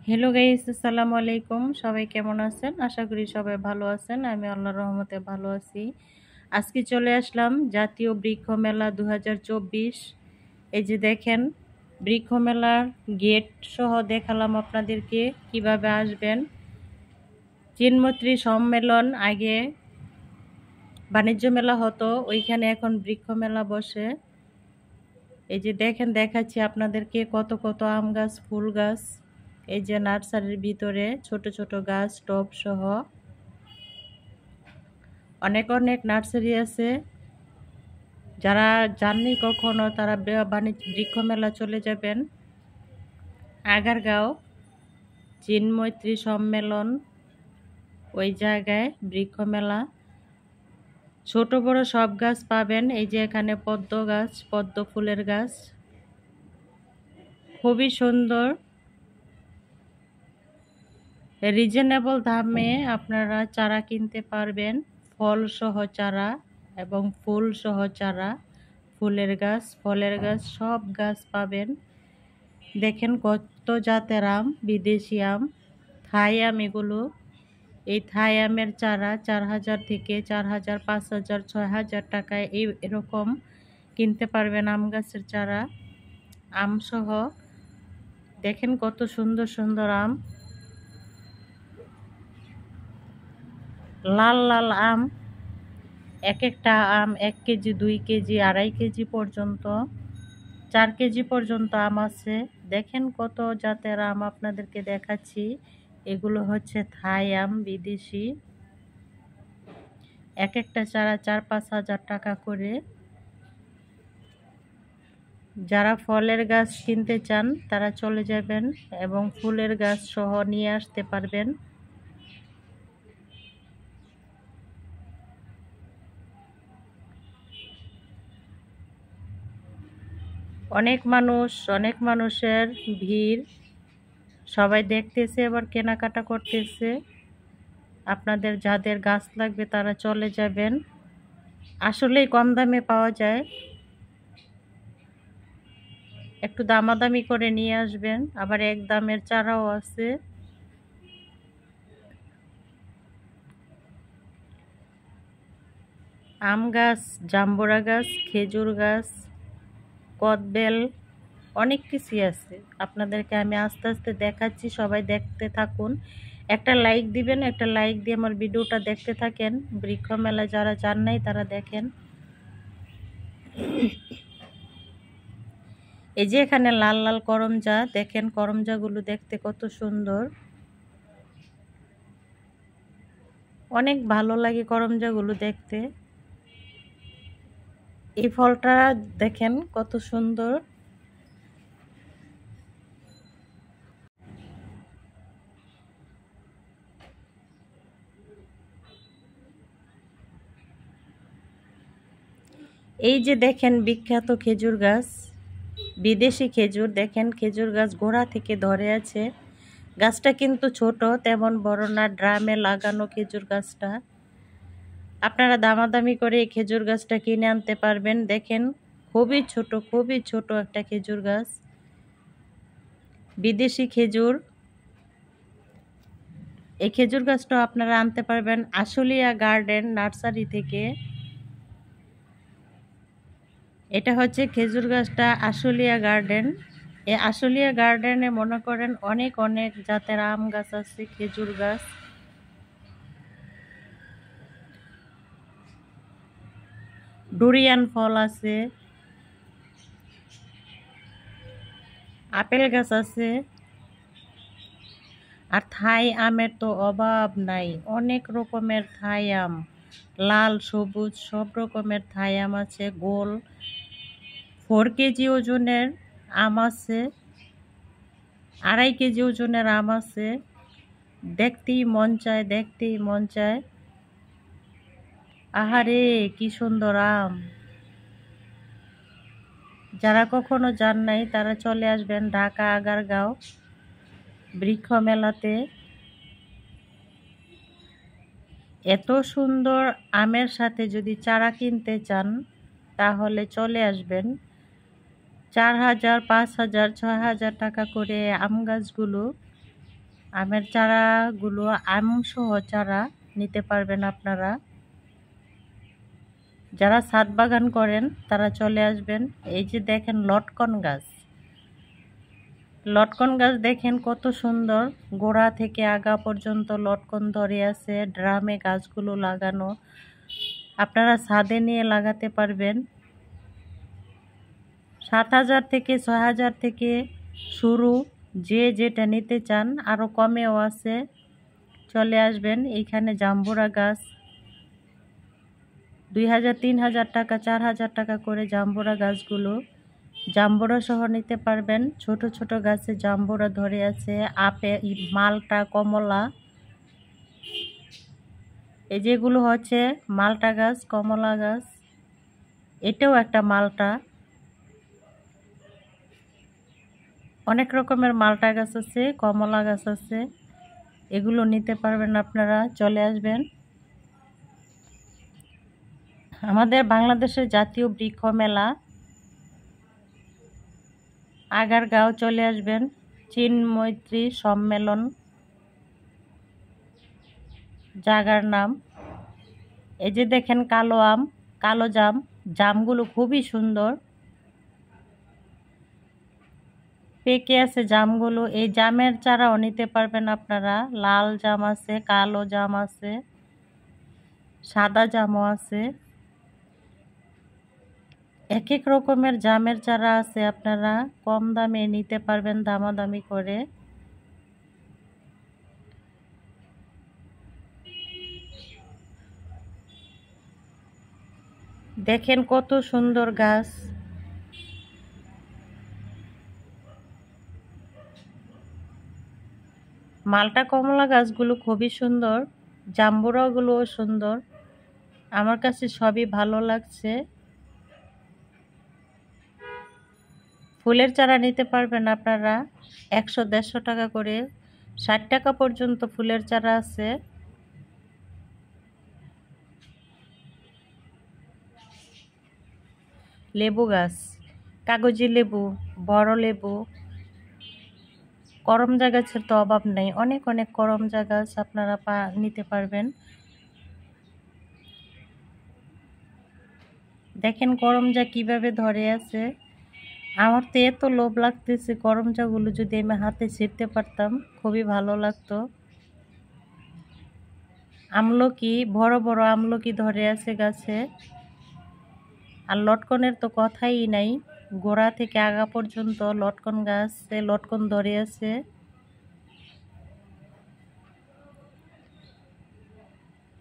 Hello guys, আসসালামু আলাইকুম। সবাই কেমন আছেন? আশা করি সবাই ভালো আছেন। আমি আল্লাহর রহমতে ভালো আছি। আজকে চলে আসলাম জাতীয় বৃক্ষ মেলা ২০২৪। এই যে দেখেন, বৃক্ষ মেলার গেট সহ দেখালাম আপনাদেরকে কিভাবে আসবেন। চিনমৈত্রী সম্মেলন আগে বাণিজ্য মেলা হতো, ওইখানে এখন বৃক্ষ মেলা বসে। এই যে দেখেন, দেখাচ্ছি আপনাদেরকে কত কত আম গাছ, ফুল গাছ। এই যে নার্সারির ভিতরে ছোট ছোট গাছ টব সহ অনেক অনেক নার্সারি আছে। যারা যাননি কখনো তারা বাণিজ্য বৃক্ষ মেলা চলে যাবেন। আগারগাঁও চিনমৈত্রী সম্মেলন, ওই জায়গায় বৃক্ষ মেলা। ছোট বড় সব গাছ পাবেন। এই যে এখানে পদ্ম গাছ, পদ্ম ফুলের গাছ, খুবই সুন্দর। রিজনেবল দামে আপনারা চারা কিনতে পারবেন, ফল সহ চারা এবং ফুল সহ চারা। ফুলের গাছ, ফলের গাছ, সব গাছ পাবেন। দেখেন কত জাতের আম, বিদেশি আম, থাই আম। এগুলো এই থাই আমের চারা ৪,০০০ থেকে ৪,০০০, ৫,০০০, ৬,০০০ টাকায় এরকম কিনতে পারবেন আম গাছের চারা, আম সহ। দেখেন কত সুন্দর সুন্দর আম, লাল লাল আম। এক একটা আম ১ কেজি, ২ কেজি, ২.৫ কেজি পর্যন্ত, ৪ কেজি পর্যন্ত আম আছে। দেখেন কত জাতের আম আপনাদেরকে দেখাচ্ছি। এগুলো হচ্ছে থাই আম, বিদেশি। এক একটা চারা ৪-৫ হাজার টাকা করে। যারা ফলের গাছ কিনতে চান তারা চলে যাবেন এবং ফুলের গাছ সহ নিয়ে আসতে পারবেন। অনেক মানুষের ভিড়, সবাই দেখতেছে, আবার কেনাকাটা করতেছে। আপনাদের যাদের গাছ লাগবে তারা চলে যাবেন, আসলেই কম দামে পাওয়া যায়। একটু দামাদামি করে নিয়ে আসবেন। আবার এক দামের চারাও আছে। আম গাছ, জাম্বুরা গাছ, খেজুর গাছ, কদবেল, অনেক কিছুই আছে। আপনাদেরকে আমি আস্তে আস্তে দেখাচ্ছি, সবাই দেখতে থাকুন। একটা লাইক দিবেন, একটা লাইক দিয়ে আমার ভিডিওটা দেখতে থাকেন। বৃক্ষ মেলা যারা যান নাই তারা দেখেন। এই যে এখানে লাল লাল করমজা, দেখেন করমজাগুলো দেখতে কত সুন্দর, অনেক ভালো লাগে করমজাগুলো দেখতে। এই ফলটা দেখেন কত সুন্দর। এই যে দেখেন বিখ্যাত খেজুর গাছ, বিদেশি খেজুর। দেখেন খেজুর গাছ গোড়া থেকে ধরে আছে। গাছটা কিন্তু ছোট, তেমন বড় না, ড্রামে লাগানো খেজুর গাছটা। আপনারা দামাদামি করে এই খেজুর গাছটা কিনে আনতে পারবেন। দেখেন খুবই ছোট একটা খেজুর গাছ, বিদেশি খেজুর। এই খেজুর গাছটা আপনারা আনতে পারবেন আশুলিয়া গার্ডেন নার্সারি থেকে। এটা হচ্ছে খেজুর গাছটা আশুলিয়া গার্ডেন। এই আশুলিয়া গার্ডেনে মনে করেন অনেক অনেক জাতের আম গাছ আছে, খেজুর গাছ। ডুরিয়ান ফল আছে, আপেল গাছ আছে। আর থাই আমের তো অভাব নাই, অনেক রকমের থাই আম, লাল সবুজ সব রকমের থাই আম আছে। গোল 4 কেজি ওজনের আম আছে, 2.5 কেজি ওজনের আম আছে। দেখতেই মন চায়, দেখতেই মন চায়। আহারে কি সুন্দর আম! যারা কখনো যান নাই তারা চলে আসবেন ঢাকা আগারগাঁও বৃক্ষ মেলাতে। এত সুন্দর আমের সাথে যদি চারা কিনতে চান তাহলে চলে আসবেন। ৪,০০০, ৫,০০০, ৬,০০০ টাকা করে আম গাছগুলো। আমের চারাগুলো আমসহ চারা নিতে পারবেন আপনারা। যারা ছাদ বাগান করেন তারা চলে আসবেন। এই যে দেখেন লটকন গাছ, লটকন গাছ দেখেন কত সুন্দর, গোড়া থেকে আগা পর্যন্ত লটকন ধরে আছে। ড্রামে গাছগুলো লাগানো, আপনারা ছাদে নিয়ে লাগাতে পারবেন। 7,000 থেকে 6,000 থেকে শুরু, যে যেটা নিতে চান আরও কমেও আছে, চলে আসবেন। এইখানে জাম্বুরা গাছ 2,000, 3,000 টাকা, 4,000 টাকা করে জাম্বুরা গাছগুলো। জাম্বুরা সহ নিতে পারবেন। ছোট ছোট গাছে জাম্বুরা ধরে আছে, মালটা, কমলা। এই যেগুলো হচ্ছে মালটা গাছ, কমলা গাছ। এটাও একটা মালটা। অনেক রকমের মালটা গাছ আছে, কমলা গাছ আছে, এগুলো নিতে পারবেন আপনারা। চলে আসবেন। আমাদের বাংলাদেশের জাতীয় বৃক্ষ মেলা আগারগাঁও, চলে আসবেন। চীন মৈত্রী সম্মেলন জায়গার নাম। এই যে দেখেন কালো আম, কালো জাম, জামগুলো খুবই সুন্দর পেকে আছে জামগুলো। এই জামের চারাও নিতে পারবেন আপনারা। লাল জাম আছে, কালো জাম আছে, সাদা জামও আছে, এক এক রকমের জামের চারা আছে। আপনারা কম দামে নিতে পারবেন, দামাদামি করে। দেখেন কত সুন্দর গাছ। মালটা, কমলা গাছগুলো খুবই সুন্দর, জাম্বুরাগুলোও সুন্দর। আমার কাছে সবই ভালো লাগছে। ফুলের চারা নিতে পারবেন আপনারা 100-150 টাকা করে, 60 টাকা পর্যন্ত ফুলের চারা আছে। লেবু গাছ, কাগজি লেবু, বড় লেবু, করমজা গাছের তো অভাব নেই। অনেক অনেক করমজা গাছ আপনারা নিতে পারবেন। দেখেন করমজা কিভাবে ধরে আছে। আমার তো এত লোভ লাগতেছে, করমজাগুলো যদি আমি হাতে ছিঁড়তে পারতাম খুবই ভালো লাগতো। আমলকি, বড় বড় আমলকি ধরে আছে গাছে। আর লটকনের তো কথাই নাই, গোড়া থেকে আগা পর্যন্ত লটকন গাছে লটকন ধরে আছে।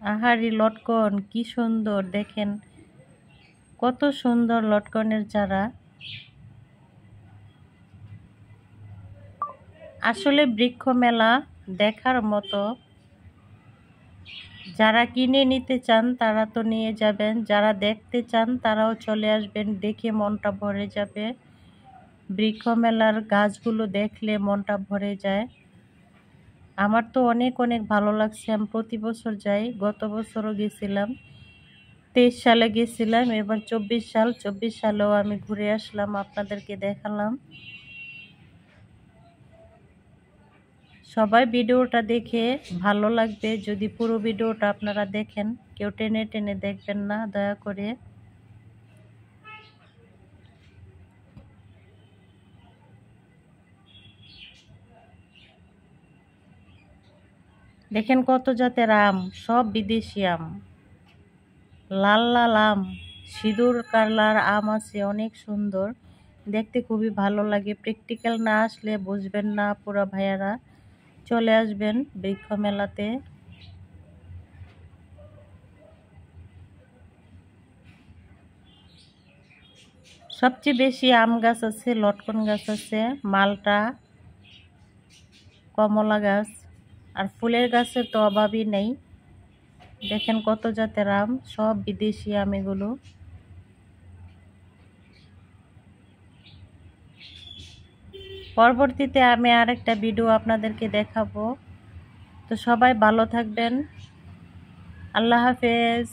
আহারি লটকন কি সুন্দর, দেখেন কত সুন্দর লটকনের চারা। আসলে বৃক্ষ মেলা দেখার মতো। যারা কিনে নিতে চান তারা তো নিয়ে যাবেন, যারা দেখতে চান তারাও চলে আসবেন, দেখে মনটা ভরে যাবে। বৃক্ষ মেলার গাছগুলো দেখলে মনটা ভরে যায়। আমার তো অনেক অনেক ভালো লাগছে। আমি প্রতি বছর যাই, গত বছরও গেছিলাম, 23 সালে গেছিলাম, এবার 24 সালেও আমি ঘুরে আসলাম, আপনাদেরকে দেখালাম। সবাই ভিডিওটা দেখে ভালো লাগবে যদি পুরো ভিডিওটা আপনারা দেখেন, কেউ টেনে টেনে দেখবেন না দয়া করে। দেখেন কত জাতের আম, সব বিদেশি আম, লাল লাল আম, সিঁদুর কালার আম আছে, অনেক সুন্দর দেখতে, খুবই ভালো লাগে। প্র্যাকটিক্যাল না আসলে বুঝবেন না পুরা ভাইয়ারা। চলে আসবেন বৃক্ষ মেলাতে। সবচেয়ে বেশি আম গাছ আছে, লটকন গাছ আছে, মালটা, কমলা গাছ, আর ফুলের গাছের তো অভাবই নেই। দেখেন কত জাতের আম, সব বিদেশি আম এগুলো। পরবর্তীতে আমি আরেকটা ভিডিও আপনাদেরকে দেখাবো। তো সবাই ভালো থাকবেন। আল্লাহ হাফেজ।